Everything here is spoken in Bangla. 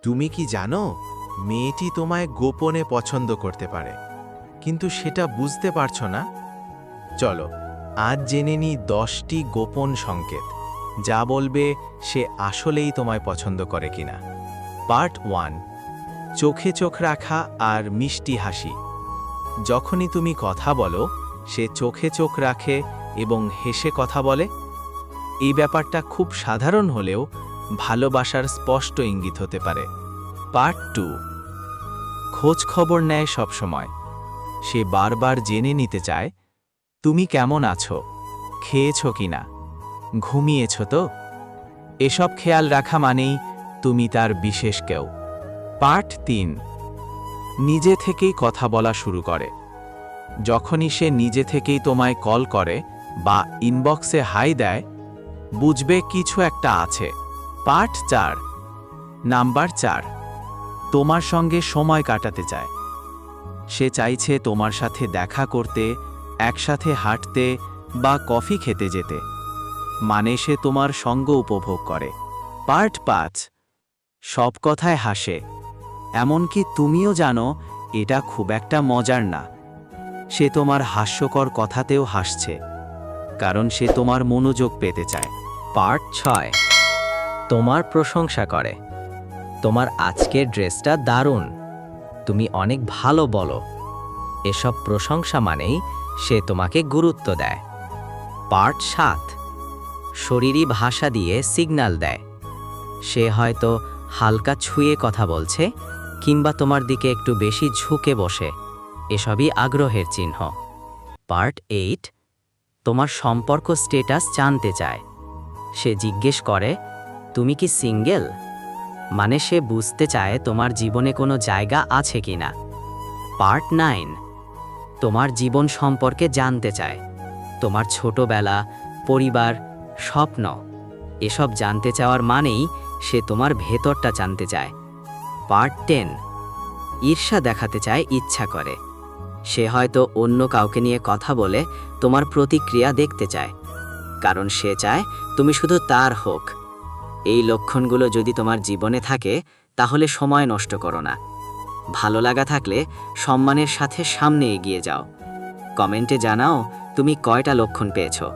তুমি কি জানো, মেয়েটি তোমায় গোপনে পছন্দ করতে পারে, কিন্তু সেটা বুঝতে পারছো না। চলো আজ জেনে নিই 10টি গোপন সংকেত, যা বলবে সে আসলেই তোমায় পছন্দ করে কিনা। পার্ট 1, চোখে চোখ রাখা আর মিষ্টি হাসি। যখনই তুমি কথা বলো, সে চোখে চোখ রাখে এবং হেসে কথা বলে। এই ব্যাপারটা খুব সাধারণ হলেও ভালোবাসার স্পষ্ট ইঙ্গিত হতে পারে। পার্ট 2, খোঁজ খবর নেয় সবসময়। সে বারবার জেনে নিতে চায় তুমি কেমন আছো, খেয়েছো কিনা, ঘুমিয়েছো তো। এসব খেয়াল রাখা মানেই তুমি তার বিশেষ কেউ। পার্ট 3, নিজে থেকেই কথা বলা শুরু করে। যখনই সে নিজে থেকেই তোমায় কল করে বা ইনবক্সে হাই দেয়, বুঝবে কিছু একটা আছে। পার্ট 4, নাম্বার 4, তোমার সঙ্গে সময় কাটাতে চায়। সে চাইছে তোমার সাথে দেখা করতে, একসাথে হাঁটতে বা কফি খেতে যেতে, মানে সে তোমার সঙ্গ উপভোগ করে। পার্ট 5, সব কথায় হাসে, এমনকি তুমিও জানো এটা খুব একটা মজার না। সে তোমার হাস্যকর কথাতেও হাসছে, কারণ সে তোমার মনোযোগ পেতে চায়। পার্ট 6, তোমার প্রশংসা করে। তোমার আজকের ড্রেসটা দারুণ, তুমি অনেক ভালো বলো। এসব প্রশংসা মানেই সে তোমাকে গুরুত্ব দেয়। পার্ট 7, শরীরী ভাষা দিয়ে সিগন্যাল দেয়। সে হয়তো হালকা ছুঁয়ে কথা বলছে কিংবা তোমার দিকে একটু বেশি ঝুঁকে বসে, এসবই আগ্রহের চিহ্ন। পার্ট 8, তোমার সম্পর্ক স্ট্যাটাস জানতে চায়। সে জিজ্ঞেস করে তুমি কি সিঙ্গেল, মানে সে বুঝতে চায় তোমার জীবনে কোনো জায়গা আছে কিনা। পার্ট 9, তোমার জীবন সম্পর্কে জানতে চায়। তোমার ছোটবেলা, পরিবার, স্বপ্ন, এসব জানতে চাওয়ার মানেই সে তোমার ভেতরটা জানতে চায়। পার্ট 10, ঈর্ষা দেখাতে চায়, ইচ্ছা করে। সে হয়তো অন্য কাউকে নিয়ে কথা বলে তোমার প্রতিক্রিয়া দেখতে চায়, কারণ সে চায় তুমি শুধু তার হোক। এই লক্ষণগুলো যদি তোমার জীবনে থাকে, তাহলে সময় নষ্ট করো না। ভালো লাগা থাকলে সম্মানের সাথে সামনে এগিয়ে যাও। কমেন্টে জানাও তুমি কয়টা লক্ষণ পেয়েছো।